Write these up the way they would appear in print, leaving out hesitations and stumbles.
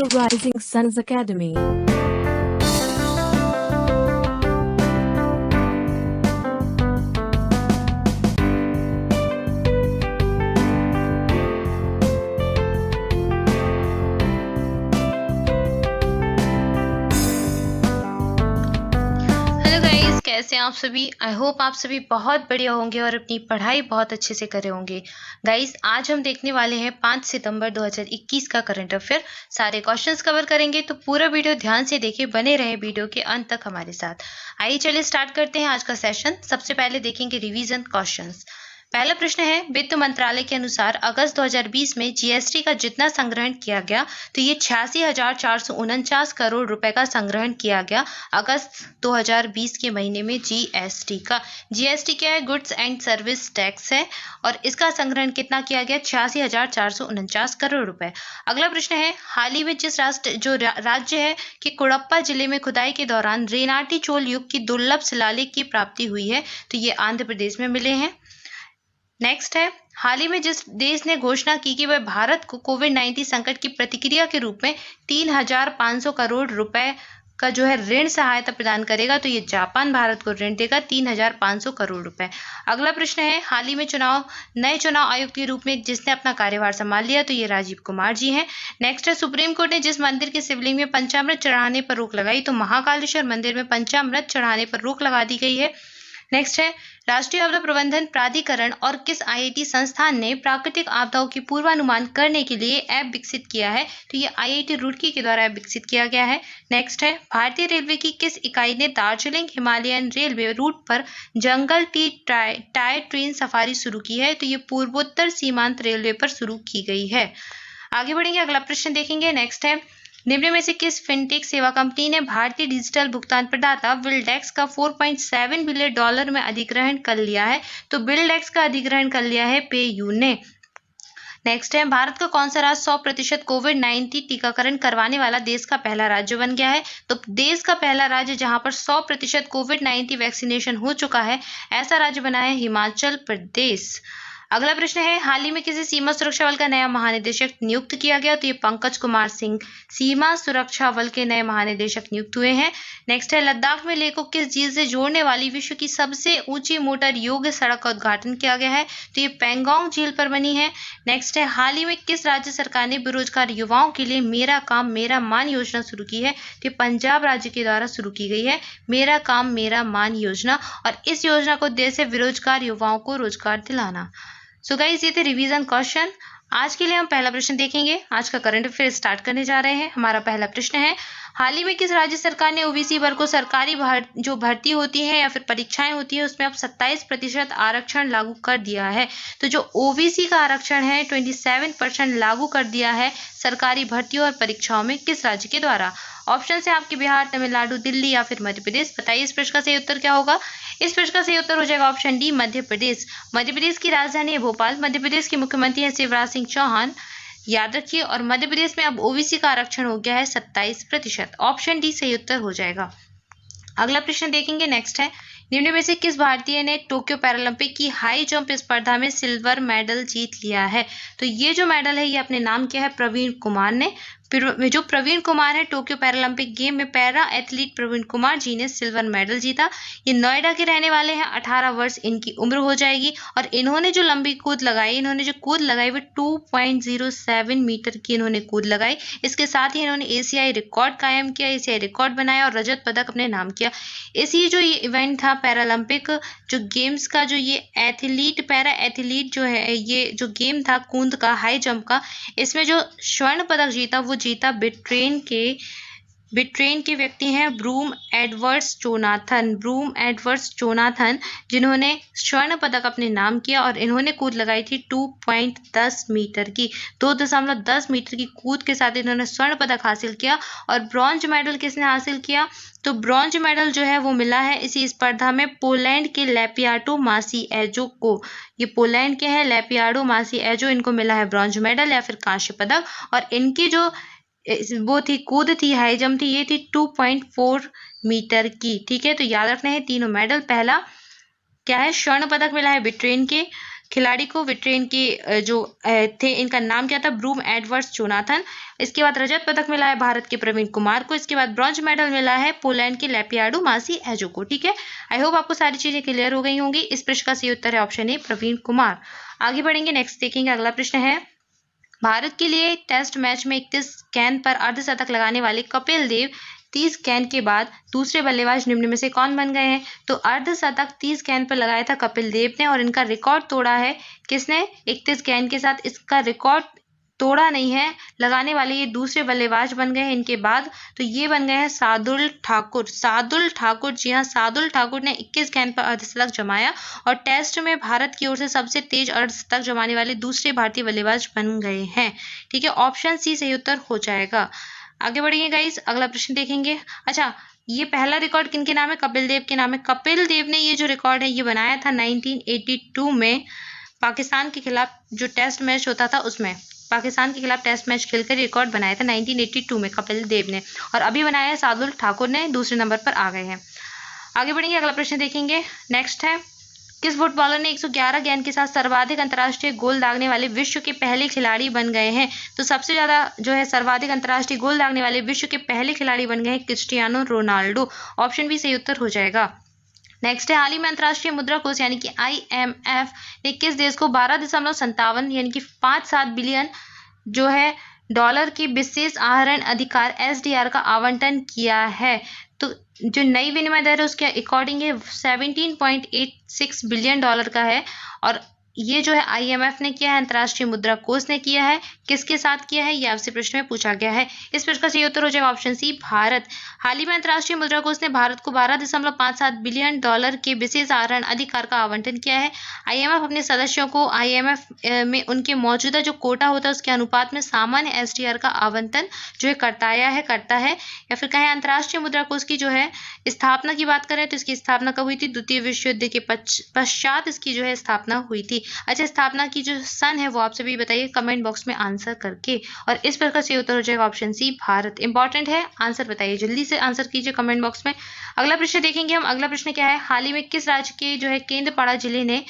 Rising Suns Academy. Hello guys, कैसे हैं आप सभी। आई होप आप सभी बहुत बढ़िया होंगे और अपनी पढ़ाई बहुत अच्छे से कर रहे होंगे। गाइस, आज हम देखने वाले हैं 5 सितंबर 2021 का करंट अफेयर। सारे क्वेश्चंस कवर करेंगे, तो पूरा वीडियो ध्यान से देखिए, बने रहे वीडियो के अंत तक हमारे साथ। आइए चलिए स्टार्ट करते हैं आज का सेशन। सबसे पहले देखेंगे रिवीजन क्वेश्चंस। पहला प्रश्न है, वित्त मंत्रालय के अनुसार अगस्त 2020 में जीएसटी का जितना संग्रहण किया गया, तो ये 86,449 करोड़ रुपए का संग्रहण किया गया अगस्त 2020 के महीने में। जीएसटी क्या है? गुड्स एंड सर्विस टैक्स है, और इसका संग्रहण कितना किया गया? 86,449 करोड़ रुपए। अगला प्रश्न है, हाल ही में जिस राज्य है कि कुड़प्पा जिले में खुदाई के दौरान रेनाटी चोल युग की दुर्लभ शिलालेख की प्राप्ति हुई है, तो ये आंध्र प्रदेश में मिले हैं। नेक्स्ट है, हाल ही में जिस देश ने घोषणा की कि वह भारत को कोविड-19 संकट की प्रतिक्रिया के रूप में 3,500 करोड़ रुपए का जो है ऋण सहायता प्रदान करेगा, तो ये जापान भारत को ऋण देगा 3,500 करोड़ रुपए। अगला प्रश्न है, हाल ही में नए चुनाव आयुक्त के रूप में जिसने अपना कार्यभार संभाल लिया, तो ये राजीव कुमार जी हैं। नेक्स्ट है, सुप्रीम कोर्ट ने जिस मंदिर के शिवलिंग में पंचामृत चढ़ाने पर रोक लगाई, तो महाकालेश्वर मंदिर में पंचामृत चढ़ाने पर रोक लगा दी गई है। नेक्स्ट है, राष्ट्रीय आपदा प्रबंधन प्राधिकरण और किस आईआईटी संस्थान ने प्राकृतिक आपदाओं की पूर्वानुमान करने के लिए ऐप विकसित किया है, तो ये आईआईटी रुड़की के द्वारा ऐप विकसित किया गया है। नेक्स्ट है, भारतीय रेलवे की किस इकाई ने दार्जिलिंग हिमालयन रेलवे रूट पर जंगल टायर ट्रेन सफारी शुरू की है, तो ये पूर्वोत्तर सीमांत रेलवे पर शुरू की गई है। आगे बढ़ेंगे, अगला प्रश्न देखेंगे। नेक्स्ट है, निम्न में से किस फिनटेक सेवा कंपनी ने भारतीय डिजिटल भुगतान प्रदाता बिल्डेक्स का $4.7 बिलियन में अधिग्रहण कर लिया है, तो बिल्डेक्स का अधिग्रहण कर लिया है पेयू ने। नेक्स्ट है, भारत का कौन सा राज्य 100% कोविड-19 टीकाकरण करवाने वाला देश का पहला राज्य बन गया है, तो देश का पहला राज्य जहां पर 100% कोविड-19 वैक्सीनेशन हो चुका है, ऐसा राज्य बना है हिमाचल प्रदेश। अगला प्रश्न है, हाल ही में किसी सीमा सुरक्षा बल का नया महानिदेशक नियुक्त किया गया, तो ये पंकज कुमार सिंह सीमा सुरक्षा बल के नए महानिदेशक नियुक्त हुए हैं। नेक्स्ट है, लद्दाख में लेह को किस झील से जोड़ने वाली विश्व की सबसे ऊंची मोटर योग्य सड़क का उद्घाटन किया गया है, तो ये पेंगोंग झील पर बनी है। नेक्स्ट है, हाल ही में किस राज्य सरकार ने बेरोजगार युवाओं के लिए मेरा काम मेरा मान योजना शुरू की है, तो ये पंजाब राज्य के द्वारा शुरू की गई है मेरा काम मेरा मान योजना, और इस योजना का उद्देश्य है बेरोजगार युवाओं को रोजगार दिलाना। सो गाइस, ये थे रिवीजन क्वेश्चन। आज के लिए हम पहला प्रश्न देखेंगे। आज का करंट अफेयर स्टार्ट करने जा रहे हैं। हमारा पहला प्रश्न है, हाल ही में किस राज्य सरकार ने ओबीसी वर्ग को सरकारी जो भर्ती होती है या फिर परीक्षाएं होती है उसमें अब 27% आरक्षण लागू कर दिया है, तो जो ओबीसी का आरक्षण है 27% लागू कर दिया है सरकारी भर्तियों और परीक्षाओं में, किस राज्य के द्वारा? ऑप्शन है आपके बिहार, तमिलनाडु, दिल्ली या फिर मध्य प्रदेश। बताइए इस प्रश्न का सही उत्तर क्या होगा। इस प्रश्न का सही उत्तर हो जाएगा ऑप्शन डी, मध्य प्रदेश। मध्य प्रदेश की राजधानी है भोपाल। मध्य प्रदेश के मुख्यमंत्री है शिवराज सिंह चौहान, याद रखिए। और मध्य प्रदेश में अब ओबीसी का आरक्षण हो गया है 27%। ऑप्शन डी सही उत्तर हो जाएगा। अगला प्रश्न देखेंगे। नेक्स्ट है, निम्न में से किस भारतीय ने टोक्यो पैरालंपिक की हाई जंप स्पर्धा में सिल्वर मेडल जीत लिया है, तो ये जो मेडल है ये अपने नाम किया है प्रवीण कुमार ने। जो प्रवीण कुमार है, टोक्यो पैरालंपिक गेम में पैरा एथलीट प्रवीण कुमार जी ने सिल्वर मेडल जीता। ये नोएडा के रहने वाले हैं। 18 वर्ष इनकी उम्र हो जाएगी, और इन्होंने जो लंबी कूद लगाई वो 2.07 मीटर की इन्होंने कूद लगाई। इसके साथ ही इन्होंने एशियाई रिकॉर्ड कायम किया, एशियाई रिकॉर्ड बनाया और रजत पदक अपने नाम किया। इसी जो ये इवेंट था पैरालंपिक जो गेम्स का, जो ये पैरा एथलीट जो है, ये जो गेम था कूद का, हाई जंप का, इसमें जो स्वर्ण पदक जीता वो जीता ब्रिटेन के व्यक्ति हैं ब्रूम एडवर्ड्स जोनाथन, जिन्होंने स्वर्ण पदक अपने नाम किया, और इन्होंने कूद लगाई थी 2.10 मीटर की। 2.10 मीटर की कूद के साथ इन्होंने स्वर्ण पदक हासिल किया। और ब्रॉन्ज मेडल किसने हासिल किया, तो ब्रॉन्ज मेडल जो है वो मिला है इसी स्पर्धा में पोलैंड के लैपियाटो मासिएजो को। ये पोलैंड के हैं लैपियाटो मासिएजो, इनको मिला है ब्रॉन्ज मेडल या फिर कांस्य पदक। और इनकी जो वो थी कूद थी, हाई जंप थी, ये थी 2.4 मीटर की। ठीक है, तो याद रखना है तीनों मेडल। पहला क्या है, स्वर्ण पदक मिला है ब्रिटेन के, खिलाड़ी को विट्रेन के जो थे, इनका नाम क्या था? Broom Edwards Jonathan. इसके बाद रजत पदक मिला है भारत के प्रवीण कुमार को। इसके बाद ब्रॉन्ज मेडल मिला है पोलैंड के लैपियाडो मासी एजो को। ठीक है, आई होप आपको सारी चीजें क्लियर हो गई होंगी। इस प्रश्न का सही उत्तर है ऑप्शन ए, प्रवीण कुमार। आगे बढ़ेंगे, नेक्स्ट देखेंगे। अगला प्रश्न है, भारत के लिए टेस्ट मैच में 31 गेंद पर अर्धशतक लगाने वाले कपिल देव 30 गेंद के बाद दूसरे बल्लेबाज निम्न में से कौन बन गए हैं? तो अर्धशतक 30 गेंद पर लगाया था कपिल देव ने और इनका रिकॉर्ड तोड़ा है किसने? 31 गेंद के साथ इसका रिकॉर्ड तोड़ा नहीं है, लगाने वाले ये दूसरे बल्लेबाज बन गए हैं इनके बाद। तो ये बन गए हैं शार्दुल ठाकुर। शार्दुल ठाकुर, जी हाँ, शार्दुल ठाकुर ने 21 गेंद पर अर्धशतक जमाया और टेस्ट में भारत की ओर से सबसे तेज अर्धशतक जमाने वाले दूसरे भारतीय बल्लेबाज बन गए हैं। ठीक है, ऑप्शन सी सही उत्तर हो जाएगा। आगे बढ़िए गाइस, अगला प्रश्न देखेंगे। अच्छा, ये पहला रिकॉर्ड किनके नाम है? कपिल देव के नाम है। कपिल देव ने ये जो रिकॉर्ड है ये बनाया था 1982 में, पाकिस्तान के खिलाफ जो टेस्ट मैच होता था उसमें। पाकिस्तान के खिलाफ टेस्ट मैच खेलकर रिकॉर्ड बनाया था 1982 में कपिल देव ने, और अभी बनाया है शार्दुल ठाकुर ने, दूसरे नंबर पर आ गए हैं। आगे बढ़ेंगे, अगला प्रश्न देखेंगे। नेक्स्ट है, किस फुटबॉलर ने 111 गेंद के साथ सर्वाधिक अंतर्राष्ट्रीय गोल दागने वाले विश्व के पहले खिलाड़ी बन गए हैं? तो सबसे ज्यादा जो है सर्वाधिक अंतर्राष्ट्रीय गोल दागने वाले विश्व के पहले खिलाड़ी बन गए हैं क्रिस्टियानो रोनाल्डो। ऑप्शन बी सही उत्तर हो जाएगा। नेक्स्ट है, हाल ही में अंतर्राष्ट्रीय मुद्रा कोष यानी कि IMF ने किस देश को 12.57 यानी कि 57 बिलियन जो है डॉलर की विशेष आहरण अधिकार SDR का आवंटन किया है? तो जो नई विनिमय दर है उसके अकॉर्डिंग ये 17.86 बिलियन डॉलर का है, और ये जो है IMF ने किया है, अंतर्राष्ट्रीय मुद्रा कोष ने किया है। किसके साथ किया है ये आपसे प्रश्न में पूछा गया है। इस प्रश्न का सही उत्तर हो जाएगा ऑप्शन सी, भारत। हाल ही में अंतर्राष्ट्रीय मुद्रा कोष ने भारत को 12.57 बिलियन डॉलर के विशेष आहरण अधिकार का आवंटन किया है। IMF अपने सदस्यों को IMF में उनके मौजूदा जो कोटा होता है उसके अनुपात में सामान्य SDR का आवंटन जो है करता है, या फिर कहें अंतर्राष्ट्रीय मुद्रा कोष की जो है स्थापना की बात करें तो इसकी स्थापना कब हुई थी? द्वितीय विश्व युद्ध के पश्चात इसकी जो है स्थापना हुई थी। अच्छा, स्थापना की जो सन है वो आप सभी बताइए कमेंट बॉक्स में आंसर करके, और इस प्रकार से उत्तर हो जाएगा ऑप्शन सी, भारत। इंपॉर्टेंट है, आंसर बताइए, जल्दी से आंसर कीजिए कमेंट बॉक्स में। अगला प्रश्न देखेंगे हम। अगला प्रश्न क्या है, हाल ही में किस राज्य के जो है केंद्रपाड़ा जिले ने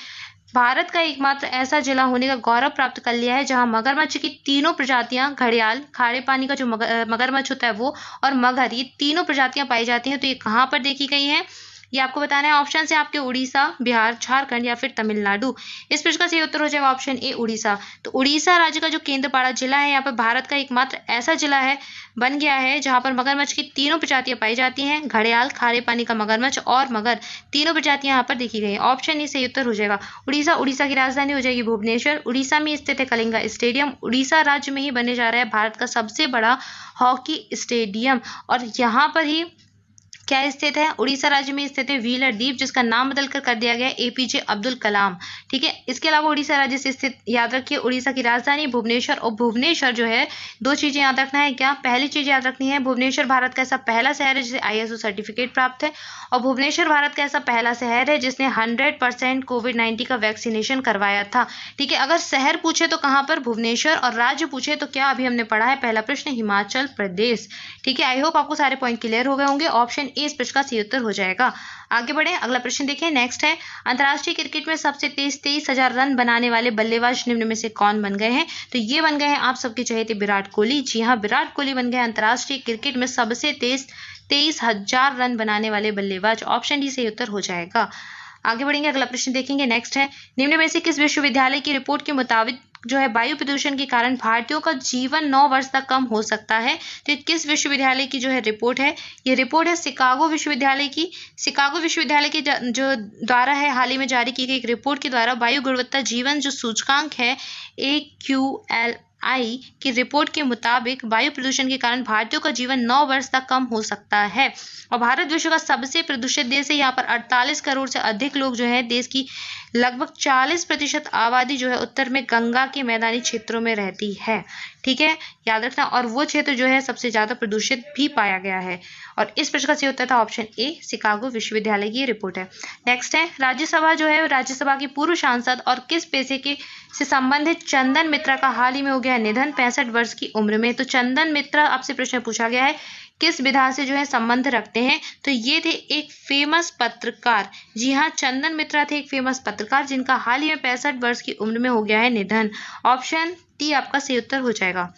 भारत का एकमात्र ऐसा जिला होने का गौरव प्राप्त कर लिया है जहां मगरमच्छ की तीनों प्रजातियां, घड़ियाल, खारे पानी का जो मगरमच्छ होता है वो, और मगर, ये तीनों प्रजातियां पाई जाती हैं। तो ये कहाँ पर देखी गई हैं ये आपको बताना है। ऑप्शन से आपके उड़ीसा, बिहार, झारखंड या फिर तमिलनाडु। इस प्रश्न का सही उत्तर हो जाएगा ऑप्शन ए, उड़ीसा। तो उड़ीसा राज्य का जो केंद्रपाड़ा जिला है यहाँ पर भारत का एकमात्र ऐसा जिला है, बन गया है, जहां पर मगरमच्छ की तीनों प्रजातियां पाई जाती हैं, घड़ियाल, खारे पानी का मगरमच्छ और मगर, तीनों प्रजातियां यहाँ पर देखी गई हैं। ऑप्शन ए सही उत्तर हो जाएगा उड़ीसा। उड़ीसा की राजधानी हो जाएगी भुवनेश्वर। उड़ीसा में स्थित है कलिंगा स्टेडियम। उड़ीसा राज्य में ही बनने जा रहा है भारत का सबसे बड़ा हॉकी स्टेडियम, और यहाँ पर ही क्या स्थित है? उड़ीसा राज्य में स्थित है व्हीलर द्वीप, जिसका नाम बदलकर कर दिया गया है APJ अब्दुल कलाम। ठीक है, इसके अलावा उड़ीसा राज्य से स्थित, याद रखिए, उड़ीसा की राजधानी भुवनेश्वर, और भुवनेश्वर जो है, दो चीजें याद रखना है। क्या? पहली चीज याद रखनी है, भुवनेश्वर भारत का ऐसा पहला शहर है जिसे ISO सर्टिफिकेट प्राप्त है, और भुवनेश्वर भारत का ऐसा पहला शहर है जिसने 100% कोविड-19 का वैक्सीनेशन करवाया था। ठीक है, अगर शहर पूछे तो कहाँ पर? भुवनेश्वर, और राज्य पूछे तो क्या अभी हमने पढ़ा है पहला प्रश्न, हिमाचल प्रदेश। ठीक है, आई होप आपको सारे पॉइंट क्लियर हो गए होंगे। ऑप्शन ए इस प्रश्न का सही उत्तर हो जाएगा। आगे बढ़े, अगला प्रश्न देखिए। नेक्स्ट है, अंतर्राष्ट्रीय क्रिकेट में सबसे तेज 23,000 रन बनाने वाले बल्लेबाज निम्न में से कौन बन गए हैं? तो ये बन गए हैं आप सबके चहेते विराट कोहली। जी हाँ, विराट कोहली बन गए अंतर्राष्ट्रीय क्रिकेट में सबसे तेज 23,000 रन बनाने वाले बल्लेबाज। ऑप्शन डी सही उत्तर हो जाएगा। आगे बढ़ेंगे, अगला प्रश्न देखेंगे। नेक्स्ट है, निम्न में से किस विश्वविद्यालय की रिपोर्ट के मुताबिक जो है वायु प्रदूषण के कारण भारतीयों का जीवन 9 वर्ष तक कम हो सकता है? तो किस विश्वविद्यालय की जो है रिपोर्ट है? ये रिपोर्ट है शिकागो विश्वविद्यालय की। शिकागो विश्वविद्यालय के जो द्वारा है हाल ही में जारी की गई एक रिपोर्ट के द्वारा वायु गुणवत्ता जीवन जो सूचकांक है AQLI की रिपोर्ट के मुताबिक वायु प्रदूषण के कारण भारतीयों का जीवन 9 वर्ष तक कम हो सकता है, और भारत विश्व का सबसे प्रदूषित देश है। यहाँ पर 48 करोड़ से अधिक लोग जो है, देश की लगभग 40% आबादी जो है उत्तर में गंगा के मैदानी क्षेत्रों में रहती है। ठीक है, याद रखना, और वो क्षेत्र जो है सबसे ज्यादा प्रदूषित भी पाया गया है, और इस प्रश्न का सही उत्तर था ऑप्शन ए, शिकागो विश्वविद्यालय की रिपोर्ट है। नेक्स्ट है, राज्यसभा जो है, राज्यसभा की पूर्व सांसद और किस पेशे के से संबंधित चंदन मित्रा का हाल ही में हो गया निधन 65 वर्ष की उम्र में। तो चंदन मित्रा आपसे प्रश्न पूछा गया है किस विधा से जो है संबंध रखते हैं? तो ये थे एक फेमस पत्रकार। जी हाँ, चंदन मित्रा थे एक फेमस पत्रकार जिनका हाल ही में 65 वर्ष की उम्र में हो गया है निधन। ऑप्शन डी आपका सही उत्तर हो जाएगा।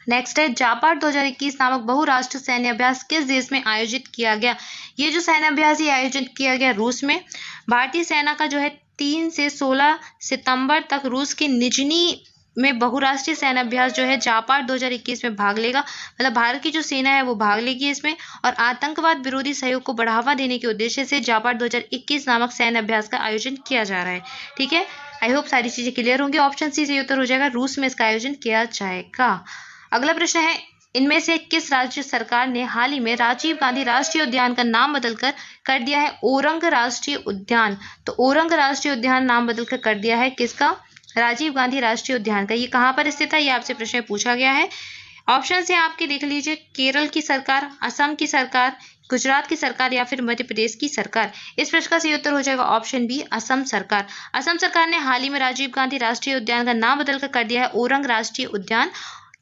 नेक्स्ट है, जापाड 2021 नामक बहुराष्ट्रीय सैन्य अभ्यास किस देश में आयोजित किया गया? ये जो सैन्य अभ्यास ये आयोजित किया गया रूस में। भारतीय सेना का जो है 3 से 16 सितंबर तक रूस के निजनी में बहुराष्ट्रीय सैन्य अभ्यास जो है जापाड 2021 में भाग लेगा। मतलब भारत की जो सेना है वो भाग लेगी इसमें, और आतंकवाद विरोधी सहयोग को बढ़ावा देने के उद्देश्य से जापाड 2021 नामक सैन्य अभ्यास का आयोजन किया जा रहा है। ठीक है, आई होप सारी चीजें क्लियर होंगी। ऑप्शन सी सही उत्तर हो जाएगा, रूस में इसका आयोजन किया जाएगा। अगला प्रश्न है, इनमें से किस राज्य सरकार ने हाल ही में राजीव गांधी राष्ट्रीय उद्यान का नाम बदलकर कर दिया है ओरंग राष्ट्रीय उद्यान? तो ओरंग राष्ट्रीय उद्यान नाम बदलकर कर दिया है किसका? राजीव गांधी राष्ट्रीय उद्यान का। ये कहाँ पर स्थित है, ये आपसे प्रश्न में पूछा गया है। ऑप्शन से आपके देख लीजिए, केरल की सरकार, असम की सरकार, गुजरात की सरकार या फिर मध्य प्रदेश की सरकार। इस प्रश्न का सही उत्तर हो जाएगा ऑप्शन बी, असम सरकार। असम सरकार ने हाल ही में राजीव गांधी राष्ट्रीय उद्यान का नाम बदलकर कर दिया है ओरंग राष्ट्रीय उद्यान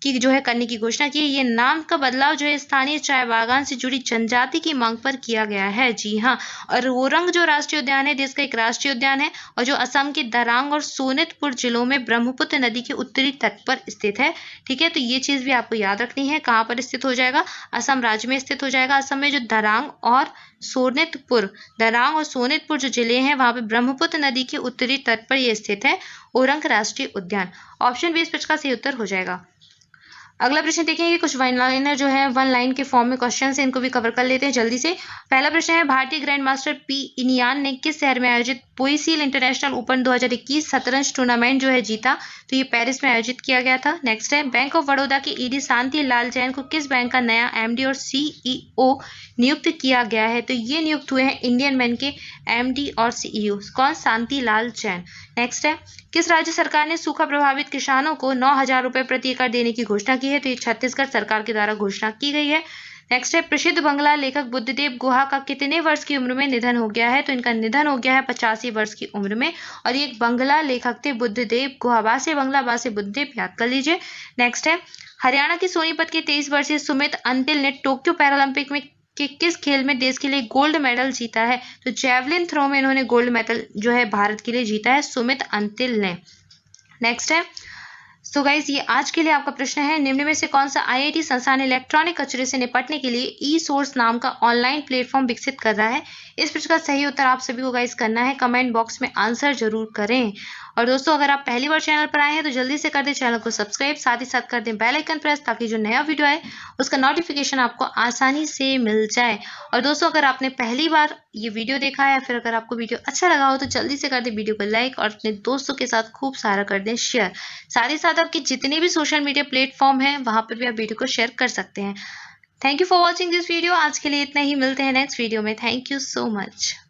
की जो है करने की घोषणा की है। ये नाम का बदलाव जो है स्थानीय चाय बागान से जुड़ी जनजाति की मांग पर किया गया है। जी हाँ, और ओरंग जो राष्ट्रीय उद्यान है देश का एक राष्ट्रीय उद्यान है और जो असम के दरांग और सोनितपुर जिलों में ब्रह्मपुत्र नदी के उत्तरी तट पर स्थित है। ठीक है, तो ये चीज भी आपको याद रखनी है। कहाँ पर स्थित हो जाएगा? असम राज्य में स्थित हो जाएगा। असम में जो दरांग और सोनितपुर जो जिले हैं वहां पे ब्रह्मपुत्र नदी के उत्तरी तट पर यह स्थित है ओरंग राष्ट्रीय उद्यान। ऑप्शन बी इस प्रश्न का सही उत्तर हो जाएगा। अगला प्रश्न देखेंगे, कुछ वन लाइनर जो है वन लाइन के फॉर्म में क्वेश्चन है, इनको भी कवर कर लेते हैं जल्दी से। पहला प्रश्न है, भारतीय ग्रैंड मास्टर पी इनियान ने किस शहर में आयोजित पोइसील इंटरनेशनल ओपन 2021 शतरंज टूर्नामेंट जो है जीता? तो ये पेरिस में आयोजित किया गया था। नेक्स्ट है, बैंक ऑफ बड़ौदा के ईडी शांति लाल जैन को किस बैंक का नया एमडी और सीईओ नियुक्त किया गया है? तो ये नियुक्त हुए हैं इंडियन बैंक के एमडी और सीईओ। कौन? शांति लाल जैन। नेक्स्ट है, किस राज्य सरकार ने सूखा प्रभावित किसानों को 9,000 रुपए प्रति एकड़ देने की घोषणा की है? तो ये छत्तीसगढ़ सरकार के द्वारा घोषणा की गई है। नेक्स्ट है, प्रसिद्ध बंगला लेखक बुद्धदेव गुहा का कितने वर्ष की उम्र में निधन हो गया है? तो इनका निधन हो गया है 85 वर्ष की उम्र में, और ये एक बंगला लेखक थे बुद्धदेव गुहा। बासे बंगला बासे बुद्धदेव, याद कर लीजिए। नेक्स्ट है, हरियाणा की सोनीपत के 23 वर्षीय सुमित अंतिल ने टोक्यो पैरालंपिक में कि किस खेल में देश के लिए गोल्ड मेडल जीता है? तो जेवलिन थ्रो में इन्होंने गोल्ड मेडल जो है भारत के लिए जीता है, सुमित अंतिल ने। नेक्स्ट है, सो गाइस ये आज के लिए आपका प्रश्न है, निम्न में से कौन सा आईआईटी संस्थान इलेक्ट्रॉनिक कचरे से निपटने के लिए ई सोर्स नाम का ऑनलाइन प्लेटफॉर्म विकसित कर रहा है? इस प्रश्न का सही उत्तर आप सभी को गाइस करना है, कमेंट बॉक्स में आंसर जरूर करें। और दोस्तों अगर आप पहली बार चैनल पर आए हैं तो जल्दी से कर दें चैनल को सब्सक्राइब, साथ ही साथ कर दें बेल आइकन प्रेस, ताकि जो नया वीडियो आए उसका नोटिफिकेशन आपको आसानी से मिल जाए। और दोस्तों अगर आपने पहली बार ये वीडियो देखा है या फिर अगर आपको वीडियो अच्छा लगा हो तो जल्दी से कर दें वीडियो को लाइक और अपने दोस्तों के साथ खूब सारा कर दें शेयर। साथ ही साथ आपके जितने भी सोशल मीडिया प्लेटफॉर्म हैं वहां पर भी आप वीडियो को शेयर कर सकते हैं। Thank you for watching this video. आज के लिए इतना ही, मिलते हैं नेक्स्ट वीडियो में। Thank you so much.